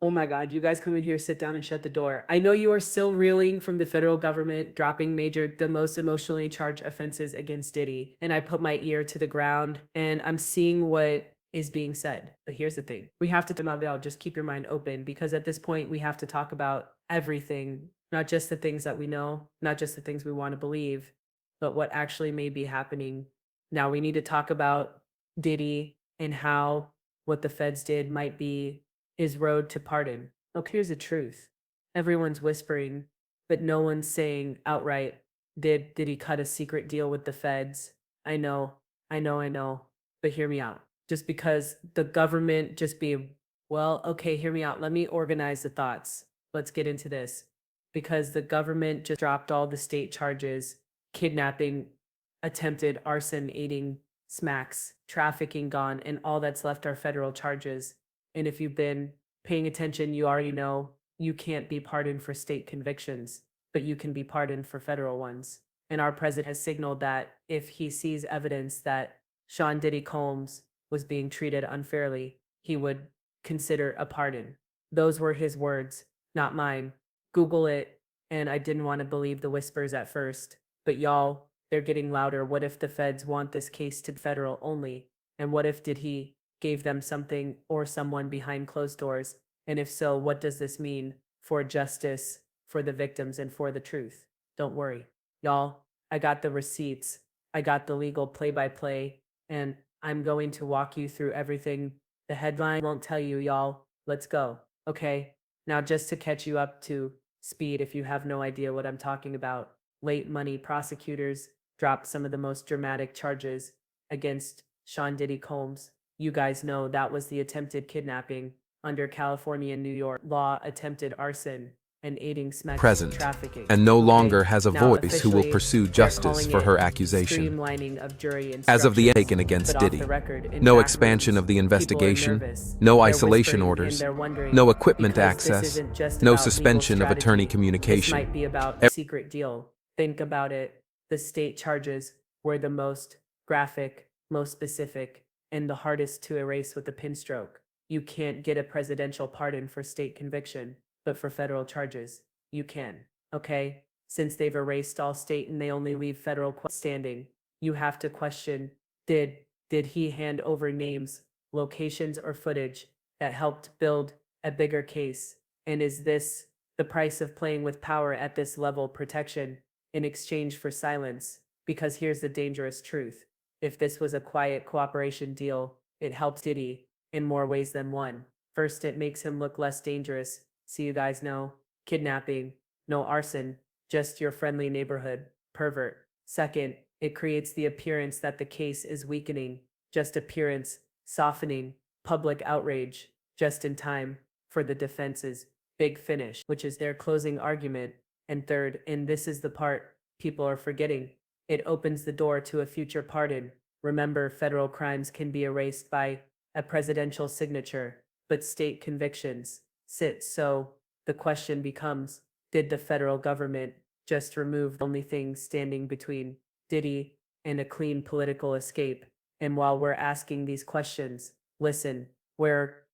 Oh my God, you guys come in here, sit down and shut the door. I know you are still reeling from the federal government dropping the most emotionally charged offenses against Diddy. And I put my ear to the ground and I'm seeing what is being said. But here's the thing. We have to, Mavel, just keep your mind open because at this point we have to talk about everything, not just the things that we know, not just the things we want to believe, but what actually may be happening. Now we need to talk about Diddy and how what the feds did might be is road to pardon. Look, here's the truth. Everyone's whispering, but no one's saying outright, did he cut a secret deal with the feds? I know, I know, but hear me out. Just because the government just be, well, okay, hear me out. Let me organize the thoughts. Let's get into this. Because the government just dropped all the state charges, kidnapping, attempted arson, aiding, smacks, trafficking gone, and all that's left are federal charges. And if you've been paying attention, you already know you can't be pardoned for state convictions, but you can be pardoned for federal ones. And our president has signaled that if he sees evidence that Sean Diddy Combs was being treated unfairly, he would consider a pardon. Those were his words, not mine. Google it, and I didn't want to believe the whispers at first. But y'all, they're getting louder. What if the feds want this case to federal only? And what if did he gave them something or someone behind closed doors? And if so, what does this mean for justice, for the victims, and for the truth? Don't worry, y'all. I got the receipts. I got the legal play by play, and I'm going to walk you through everything. The headline won't tell you, y'all. Let's go. Okay. Now, just to catch you up to speed, if you have no idea what I'm talking about, late money prosecutors dropped some of the most dramatic charges against Sean Diddy Combs. You guys know that was the attempted kidnapping under California and New York law, attempted arson, and aiding smacks Present, trafficking. and no Okay, longer has a now voice who will officially pursue they're justice calling for it her accusation. streamlining of jury As of the instructions. taken against But off the Diddy, record, in no back expansion rooms, of the people are investigation, nervous. no They're isolation whispering and orders, they're wondering no equipment because this access, isn't just no about legal suspension of attorney strategy. This communication. might be about a secret deal. Think about it. The state charges were the most graphic, most specific, and the hardest to erase with a pin stroke. You can't get a presidential pardon for state conviction, but for federal charges, you can. Okay? Since they've erased all state and they only leave federal standing, you have to question did did he hand over names, locations, or footage that helped build a bigger case? And is this the price of playing with power at this level protection in exchange for silence? Because here's the dangerous truth. If this was a quiet cooperation deal, it helped Diddy in more ways than one. First, it makes him look less dangerous. So you guys know, kidnapping, no arson, just your friendly neighborhood pervert. Second, it creates the appearance that the case is weakening, just appearance, softening, public outrage, just in time for the defense's big finish, which is their closing argument. And third, and this is the part people are forgetting, it opens the door to a future pardon. Remember, federal crimes can be erased by a presidential signature, but state convictions sit. So the question becomes, did the federal government just remove the only thing standing between Diddy and a clean political escape? And while we're asking these questions, listen,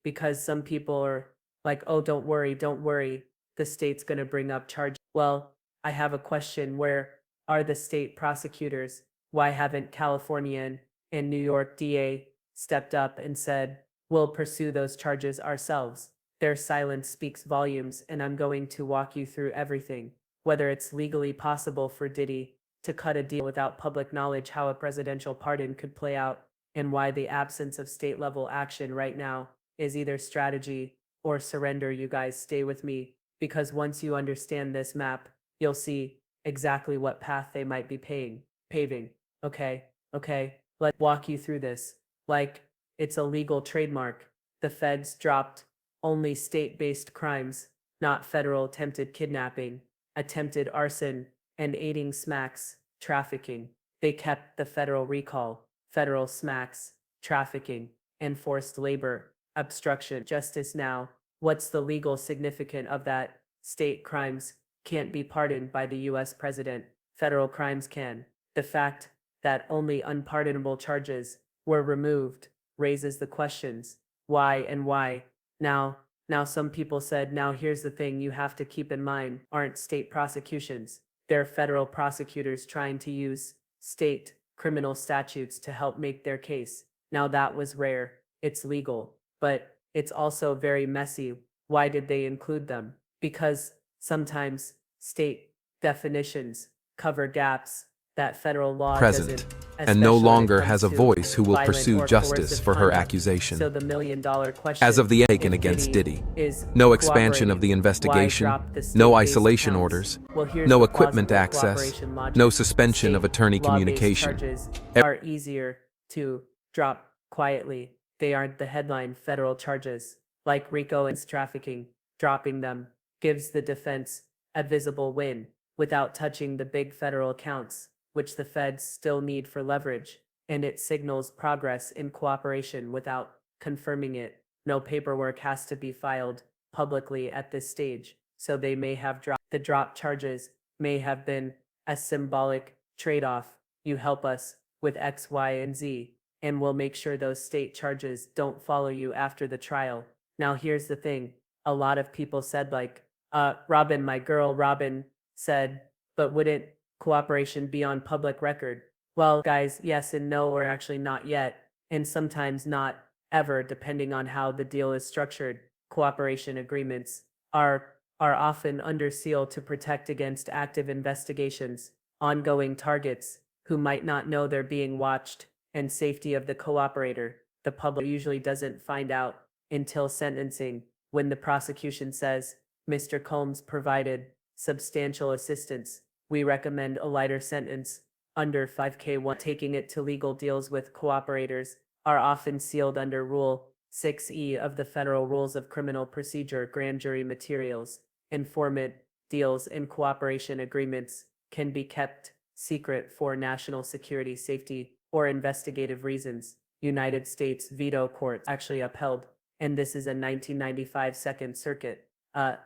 because some people are like, oh, don't worry, the state's going to bring up charges. Well, I have a question. Where are the state prosecutors? Why haven't California and New York DA stepped up and said, we'll pursue those charges ourselves? Their silence speaks volumes, and I'm going to walk you through everything. Whether it's legally possible for Diddy to cut a deal without public knowledge, how a presidential pardon could play out, and why the absence of state level action right now is either strategy or surrender. You guys stay with me, because once you understand this map, you'll see exactly what path they might be paving. Okay, let's walk you through this. Like it's a legal trademark. The feds dropped only state-based crimes, not federal attempted kidnapping, attempted arson, and aiding smacks, trafficking. They kept the federal recall, federal smacks, trafficking, and forced labor, obstruction. Justice now, what's the legal significance of that? State crimes can't be pardoned by the US president. Federal crimes can. The fact that only unpardonable charges were removed raises the questions. Why and why? Now, Now, some people said, now here's the thing you have to keep in mind aren't state prosecutions. They're federal prosecutors trying to use state criminal statutes to help make their case. Now, that was rare. It's legal, but it's also very messy. Why did they include them? Because sometimes state definitions cover gaps that federal law Present, doesn't, and no especially when it longer comes has a to voice who will violent pursue or justice coercive for her conduct. accusation. So the million-dollar question, As of the if taken against Diddy, is no expansion of the cooperating, investigation, why drop the no state-based isolation counts? orders, Well, here's no the equipment plausible access, cooperation logic. no suspension of State attorney law-based communication. charges are easier to drop quietly. They aren't the headline federal charges, like RICO and trafficking. Dropping them gives the defense a visible win without touching the big federal accounts, which the feds still need for leverage, and it signals progress in cooperation without confirming it. No paperwork has to be filed publicly at this stage, so they may have dropped. The drop charges may have been a symbolic trade-off. You help us with X, Y, and Z, and we'll make sure those state charges don't follow you after the trial. Now, here's the thing. A lot of people said, like, Robin, my girl Robin said, but wouldn't cooperation be on public record? Well, guys, yes and no, or actually not yet, and sometimes not ever, depending on how the deal is structured. Cooperation agreements are often under seal to protect against active investigations, ongoing targets who might not know they're being watched, and safety of the cooperator. The public usually doesn't find out until sentencing, when the prosecution says, Mr. Combs provided substantial assistance. We recommend a lighter sentence, under 5K1. Taking it to legal deals with cooperators are often sealed under Rule 6E of the Federal Rules of Criminal Procedure. Grand jury materials, informant deals, and cooperation agreements can be kept secret for national security, safety, or investigative reasons. United States veto court actually upheld, and this is a 1995 Second Circuit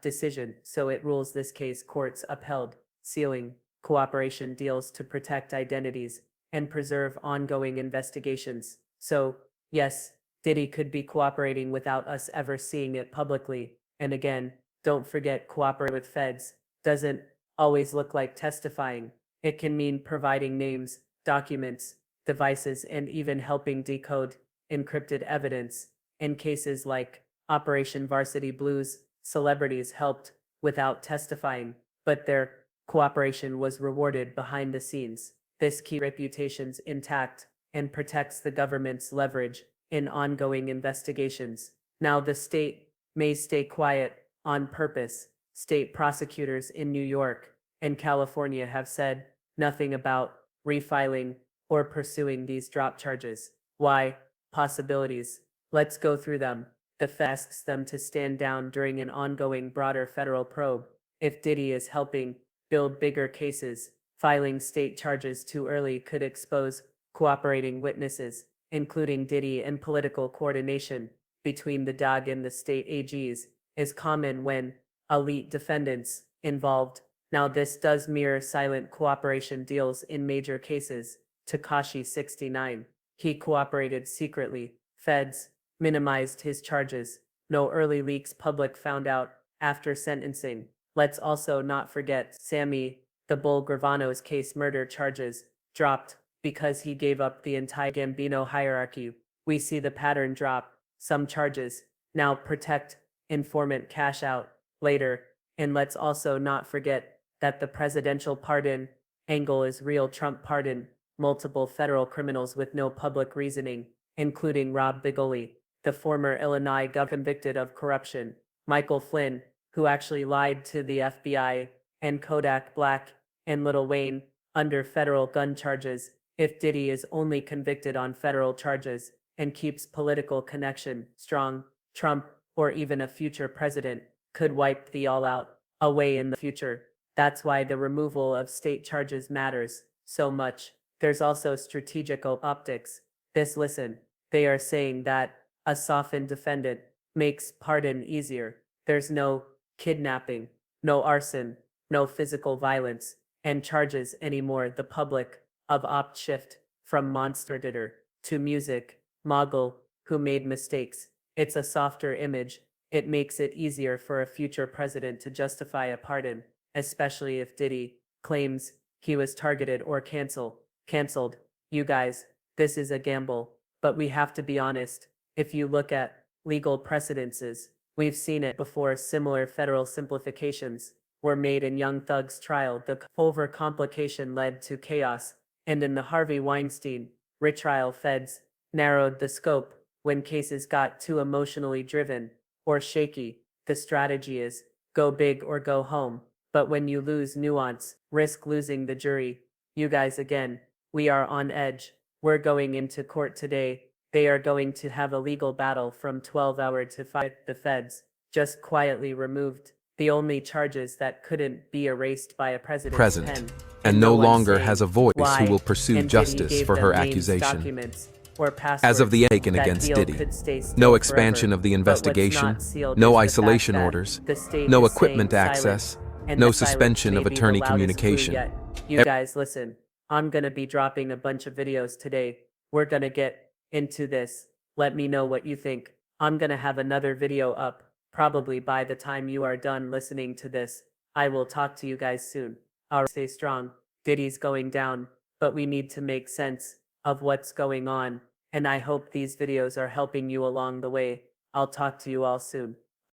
decision, so it rules this case courts upheld sealing cooperation deals to protect identities and preserve ongoing investigations. So, yes, Diddy could be cooperating without us ever seeing it publicly. And again, don't forget, cooperating with feds doesn't always look like testifying. It can mean providing names, documents, devices, and even helping decode encrypted evidence. In cases like Operation Varsity Blues, celebrities helped without testifying, but their cooperation was rewarded behind the scenes. This keeps reputations intact and protects the government's leverage in ongoing investigations. Now, the state may stay quiet on purpose. State prosecutors in New York and California have said nothing about refiling or pursuing these drop charges. Why? Possibilities. Let's go through them. The Fed asks them to stand down during an ongoing broader federal probe. If Diddy is helping build bigger cases, filing state charges too early could expose cooperating witnesses, including Diddy, and political coordination between the DOG and the state AGs is common when elite defendants involved. Now, this does mirror silent cooperation deals in major cases. Tekashi 69. He cooperated secretly. Feds minimized his charges. No early leaks, public found out after sentencing. Let's also not forget Sammy the Bull Gravano's case, murder charges dropped because he gave up the entire Gambino hierarchy. We see the pattern drop. Some charges now protect informant cash out later. And let's also not forget that the presidential pardon angle is real. Trump pardoned multiple federal criminals with no public reasoning, including Rob Bigoli, the former Illinois governor convicted of corruption, Michael Flynn, who actually lied to the FBI, and Kodak Black and Lil Wayne under federal gun charges. If Diddy is only convicted on federal charges and keeps political connection strong, Trump, or even a future president, could wipe the all out away in the future. That's why the removal of state charges matters so much. There's also strategical optics. They are saying that a softened defendant makes pardon easier. There's no kidnapping, no arson, no physical violence, and charges anymore. The public of opt shift from monster editor to music mogul who made mistakes. It's a softer image, It makes it easier for a future president to justify a pardon, especially if Diddy claims he was targeted or canceled. You guys, this is a gamble, but we have to be honest. If you look at legal precedences, we've seen it before. Similar federal simplifications were made in Young Thug's trial. The overcomplication led to chaos, and in the Harvey Weinstein retrial, feds narrowed the scope when cases got too emotionally driven or shaky. The strategy is go big or go home. But when you lose nuance, risk losing the jury. You guys, again, we are on edge. We're going into court today. They are going to have a legal battle from 12-hour to 5. The feds just quietly removed the only charges that couldn't be erased by a president's pen. Present. And no one's longer saying has a voice why, who will pursue and Diddy justice gave for them her names, accusation. documents, or As of the passwords. taken That against deal Diddy, could stay still no expansion forever. of the But what's investigation, not sealed no is the isolation fact that orders, the state no is equipment staying access, silent, and no the silence suspension may of be the attorney loudest clue communication. yet. You guys, listen, I'm gonna be dropping a bunch of videos today. We're gonna get into this. Let me know what you think. I'm gonna have another video up, probably by the time you are done listening to this. I will talk to you guys soon. Alright, stay strong. Diddy's going down, but we need to make sense of what's going on, and I hope these videos are helping you along the way. I'll talk to you all soon.